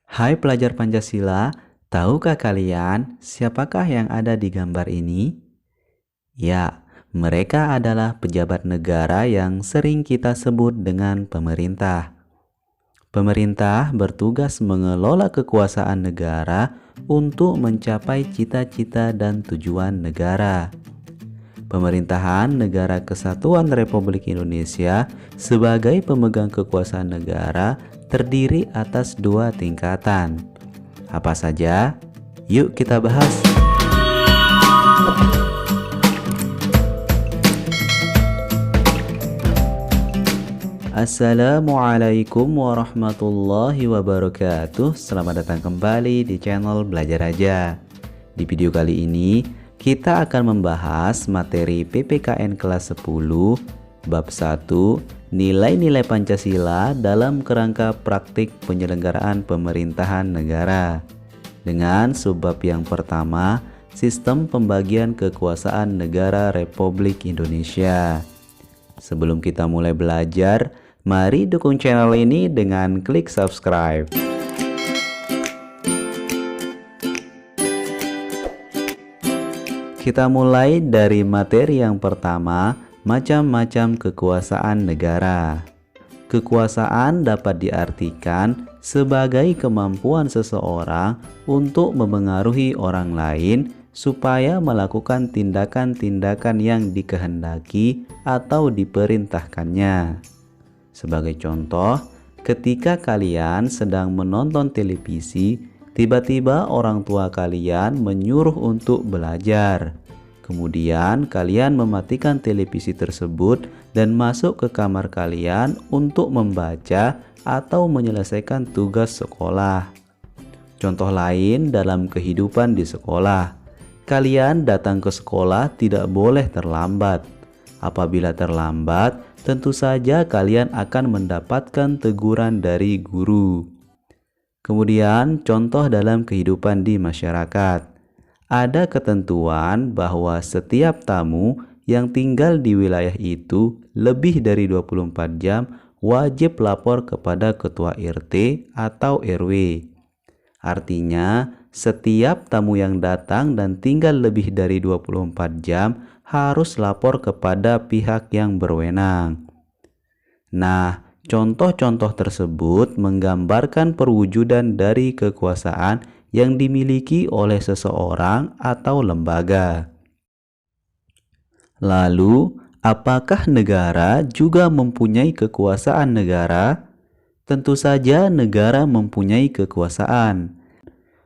Hai pelajar Pancasila, tahukah kalian siapakah yang ada di gambar ini? Ya, mereka adalah pejabat negara yang sering kita sebut dengan pemerintah. Pemerintah bertugas mengelola kekuasaan negara untuk mencapai cita-cita dan tujuan negara. Pemerintahan Negara Kesatuan Republik Indonesia sebagai pemegang kekuasaan negara terdiri atas dua tingkatan. Apa saja? Yuk kita bahas. Assalamualaikum warahmatullahi wabarakatuh. Selamat datang kembali di channel Belajar Aja. Di video kali ini kita akan membahas materi PPKN kelas 10 bab 1 nilai-nilai Pancasila dalam kerangka praktik penyelenggaraan pemerintahan negara. Dengan subbab yang pertama, sistem pembagian kekuasaan negara Republik Indonesia. Sebelum kita mulai belajar, mari dukung channel ini dengan klik subscribe. Kita mulai dari materi yang pertama, macam-macam kekuasaan negara. Kekuasaan dapat diartikan sebagai kemampuan seseorang untuk memengaruhi orang lain supaya melakukan tindakan-tindakan yang dikehendaki atau diperintahkannya. Sebagai contoh, ketika kalian sedang menonton televisi, tiba-tiba orang tua kalian menyuruh untuk belajar. Kemudian kalian mematikan televisi tersebut dan masuk ke kamar kalian untuk membaca atau menyelesaikan tugas sekolah. Contoh lain dalam kehidupan di sekolah. Kalian datang ke sekolah tidak boleh terlambat. Apabila terlambat, tentu saja kalian akan mendapatkan teguran dari guru. Kemudian, contoh dalam kehidupan di masyarakat. Ada ketentuan bahwa setiap tamu yang tinggal di wilayah itu lebih dari 24 jam wajib lapor kepada ketua RT atau RW. Artinya, setiap tamu yang datang dan tinggal lebih dari 24 jam harus lapor kepada pihak yang berwenang. Nah, contoh-contoh tersebut menggambarkan perwujudan dari kekuasaan yang dimiliki oleh seseorang atau lembaga. Lalu, apakah negara juga mempunyai kekuasaan negara? Tentu saja negara mempunyai kekuasaan.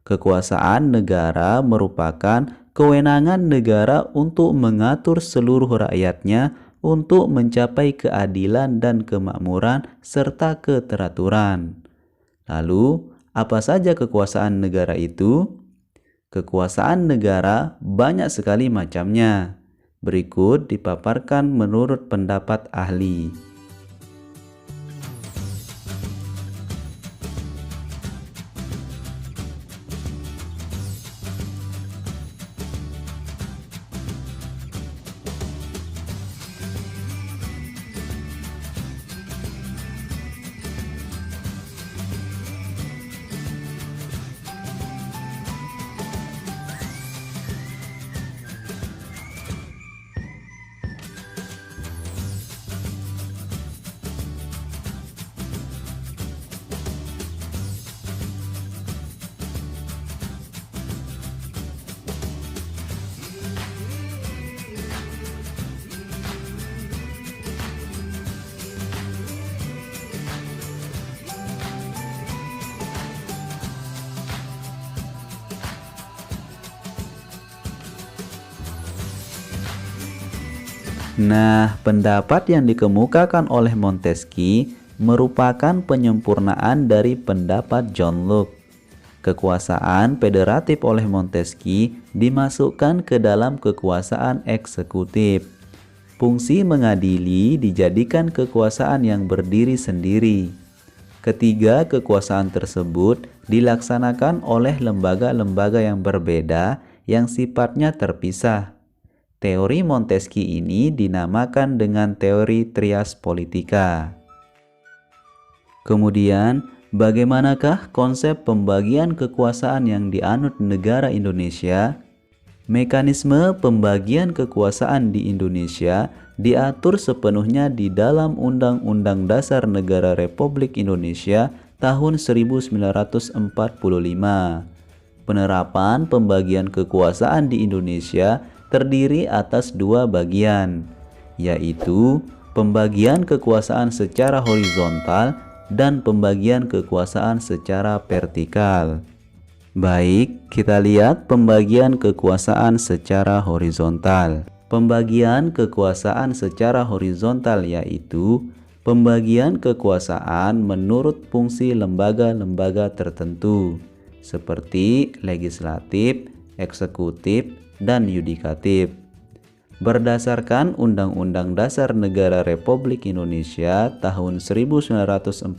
Kekuasaan negara merupakan kewenangan negara untuk mengatur seluruh rakyatnya untuk mencapai keadilan dan kemakmuran serta keteraturan. Lalu, apa saja kekuasaan negara itu? Kekuasaan negara banyak sekali macamnya. Berikut dipaparkan menurut pendapat ahli. Nah, pendapat yang dikemukakan oleh Montesquieu merupakan penyempurnaan dari pendapat John Locke. Kekuasaan federatif oleh Montesquieu dimasukkan ke dalam kekuasaan eksekutif. Fungsi mengadili dijadikan kekuasaan yang berdiri sendiri. Ketiga kekuasaan tersebut dilaksanakan oleh lembaga-lembaga yang berbeda yang sifatnya terpisah. Teori Montesquieu ini dinamakan dengan teori trias politika. Kemudian, Bagaimanakah konsep pembagian kekuasaan yang dianut negara Indonesia? Mekanisme pembagian kekuasaan di Indonesia diatur sepenuhnya di dalam Undang-Undang Dasar Negara Republik Indonesia tahun 1945. Penerapan pembagian kekuasaan di Indonesia terdiri atas dua bagian, yaitu pembagian kekuasaan secara horizontal dan pembagian kekuasaan secara vertikal. Baik, kita lihat pembagian kekuasaan secara horizontal. Pembagian kekuasaan secara horizontal yaitu pembagian kekuasaan menurut fungsi lembaga-lembaga tertentu, seperti legislatif, eksekutif, dan yudikatif. Berdasarkan Undang-Undang Dasar Negara Republik Indonesia tahun 1945,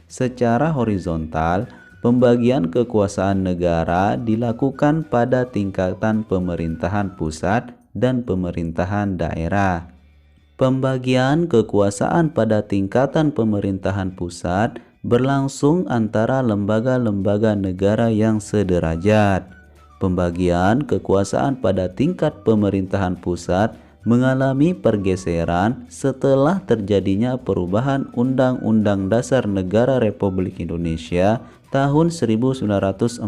secara horizontal, pembagian kekuasaan negara dilakukan pada tingkatan pemerintahan pusat dan pemerintahan daerah. Pembagian kekuasaan pada tingkatan pemerintahan pusat berlangsung antara lembaga-lembaga negara yang sederajat. Pembagian kekuasaan pada tingkat pemerintahan pusat mengalami pergeseran setelah terjadinya perubahan Undang-Undang Dasar Negara Republik Indonesia tahun 1945.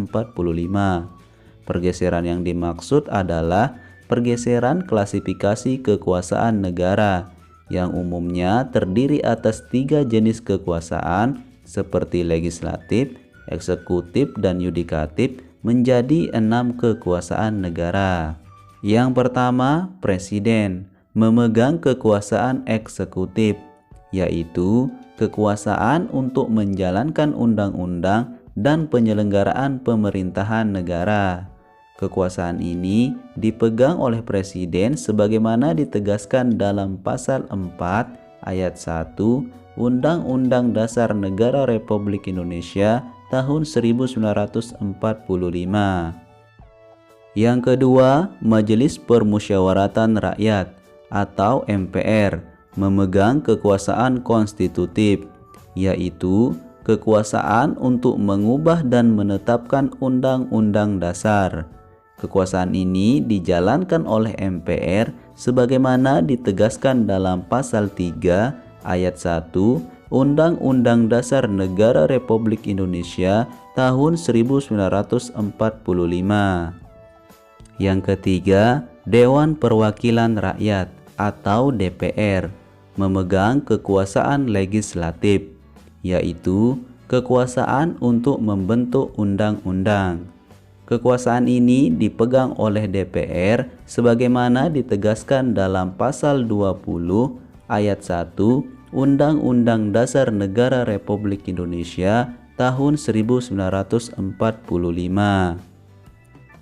Pergeseran yang dimaksud adalah pergeseran klasifikasi kekuasaan negara yang umumnya terdiri atas 3 jenis kekuasaan seperti legislatif, eksekutif, dan yudikatif menjadi 6 kekuasaan negara. Yang pertama, presiden memegang kekuasaan eksekutif, yaitu kekuasaan untuk menjalankan undang-undang dan penyelenggaraan pemerintahan negara. Kekuasaan ini dipegang oleh presiden sebagaimana ditegaskan dalam pasal 4 ayat 1 Undang-Undang Dasar Negara Republik Indonesia tahun 1945. Yang kedua, Majelis Permusyawaratan Rakyat atau MPR memegang kekuasaan konstitutif, yaitu kekuasaan untuk mengubah dan menetapkan undang-undang dasar. Kekuasaan ini dijalankan oleh MPR sebagaimana ditegaskan dalam pasal 3 ayat 1 Undang-Undang Dasar Negara Republik Indonesia tahun 1945. Yang ketiga, Dewan Perwakilan Rakyat atau DPR memegang kekuasaan legislatif, yaitu kekuasaan untuk membentuk undang-undang. Kekuasaan ini dipegang oleh DPR sebagaimana ditegaskan dalam pasal 20 ayat 1 Undang-Undang Dasar Negara Republik Indonesia tahun 1945.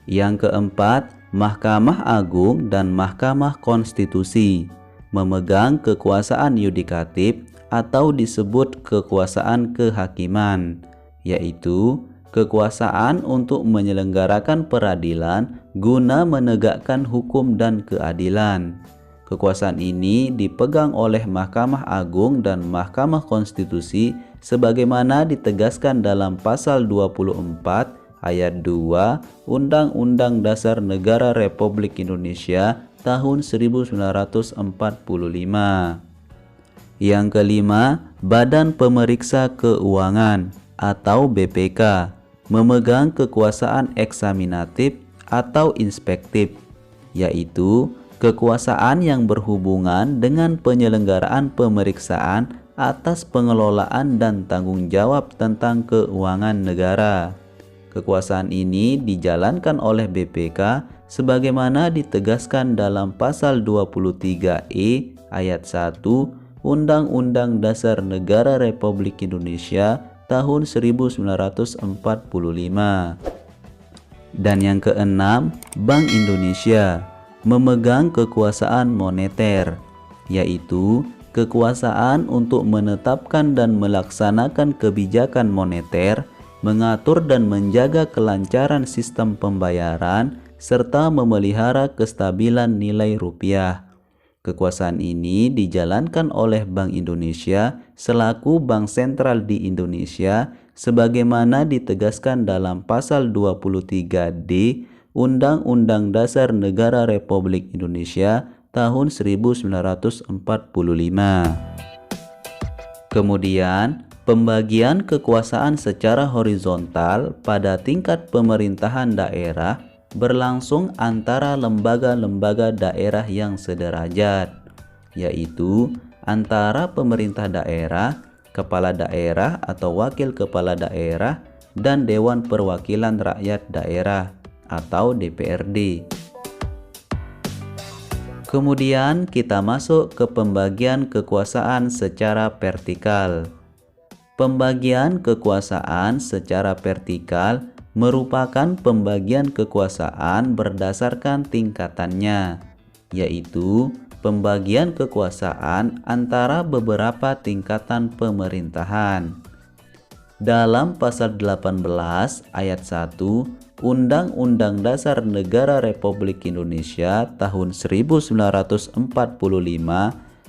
Yang keempat, Mahkamah Agung dan Mahkamah Konstitusi memegang kekuasaan yudikatif atau disebut kekuasaan kehakiman, yaitu kekuasaan untuk menyelenggarakan peradilan guna menegakkan hukum dan keadilan. Kekuasaan ini dipegang oleh Mahkamah Agung dan Mahkamah Konstitusi sebagaimana ditegaskan dalam pasal 24 ayat 2 Undang-Undang Dasar Negara Republik Indonesia tahun 1945. Yang kelima, Badan Pemeriksa Keuangan atau BPK memegang kekuasaan eksaminatif atau inspektif, yaitu kekuasaan yang berhubungan dengan penyelenggaraan pemeriksaan atas pengelolaan dan tanggung jawab tentang keuangan negara. Kekuasaan ini dijalankan oleh BPK sebagaimana ditegaskan dalam pasal 23E ayat 1 Undang-Undang Dasar Negara Republik Indonesia tahun 1945. Dan yang keenam, Bank Indonesia memegang kekuasaan moneter, yaitu kekuasaan untuk menetapkan dan melaksanakan kebijakan moneter, mengatur dan menjaga kelancaran sistem pembayaran, serta memelihara kestabilan nilai rupiah. Kekuasaan ini dijalankan oleh Bank Indonesia selaku bank sentral di Indonesia sebagaimana ditegaskan dalam pasal 23D Undang-Undang Dasar Negara Republik Indonesia tahun 1945. Kemudian, pembagian kekuasaan secara horizontal pada tingkat pemerintahan daerah berlangsung antara lembaga-lembaga daerah yang sederajat, yaitu antara pemerintah daerah, kepala daerah atau wakil kepala daerah, dan Dewan Perwakilan Rakyat Daerah atau DPRD. Kemudian kita masuk ke pembagian kekuasaan secara vertikal. Pembagian kekuasaan secara vertikal merupakan pembagian kekuasaan berdasarkan tingkatannya, yaitu pembagian kekuasaan antara beberapa tingkatan pemerintahan. Dalam pasal 18 ayat 1 Undang-Undang Dasar Negara Republik Indonesia tahun 1945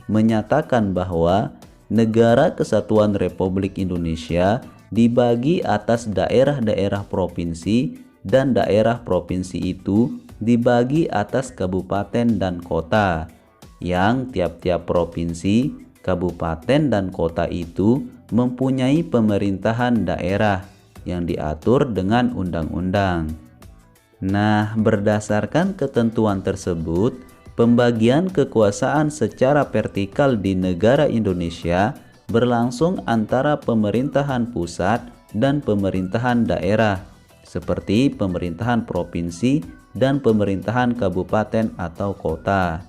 menyatakan bahwa Negara Kesatuan Republik Indonesia dibagi atas daerah-daerah provinsi dan daerah provinsi itu dibagi atas kabupaten dan kota, yang tiap-tiap provinsi, kabupaten dan kota itu mempunyai pemerintahan daerah yang diatur dengan undang-undang. Nah, berdasarkan ketentuan tersebut, pembagian kekuasaan secara vertikal di negara Indonesia berlangsung antara pemerintahan pusat dan pemerintahan daerah, seperti pemerintahan provinsi dan pemerintahan kabupaten atau kota.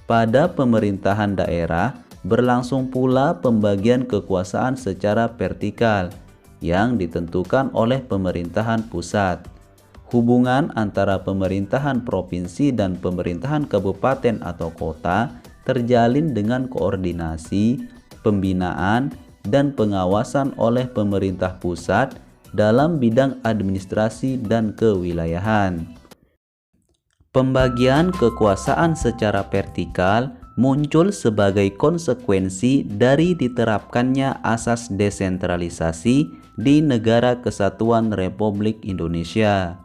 Pada pemerintahan daerah, berlangsung pula pembagian kekuasaan secara vertikal yang ditentukan oleh pemerintahan pusat. Hubungan antara pemerintahan provinsi dan pemerintahan kabupaten atau kota terjalin dengan koordinasi, pembinaan, dan pengawasan oleh pemerintah pusat dalam bidang administrasi dan kewilayahan. Pembagian kekuasaan secara vertikal muncul sebagai konsekuensi dari diterapkannya asas desentralisasi di Negara Kesatuan Republik Indonesia.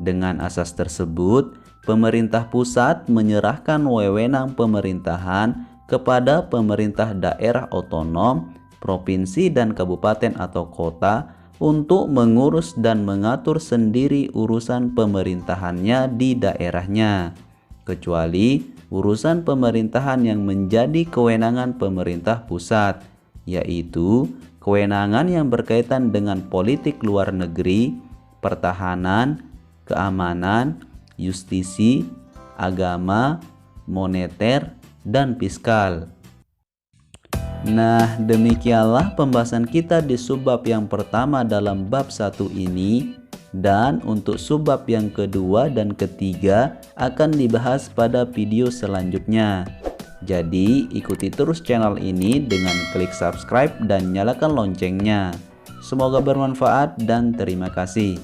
Dengan asas tersebut, pemerintah pusat menyerahkan wewenang pemerintahan kepada pemerintah daerah otonom, provinsi dan kabupaten atau kota untuk mengurus dan mengatur sendiri urusan pemerintahannya di daerahnya, kecuali urusan pemerintahan yang menjadi kewenangan pemerintah pusat, yaitu kewenangan yang berkaitan dengan politik luar negeri, pertahanan, keamanan, justisi, agama, moneter, dan fiskal. Nah, demikianlah pembahasan kita di subbab yang pertama dalam bab 1 ini, dan untuk subbab yang kedua dan ketiga akan dibahas pada video selanjutnya. Jadi, ikuti terus channel ini dengan klik subscribe dan nyalakan loncengnya. Semoga bermanfaat dan terima kasih.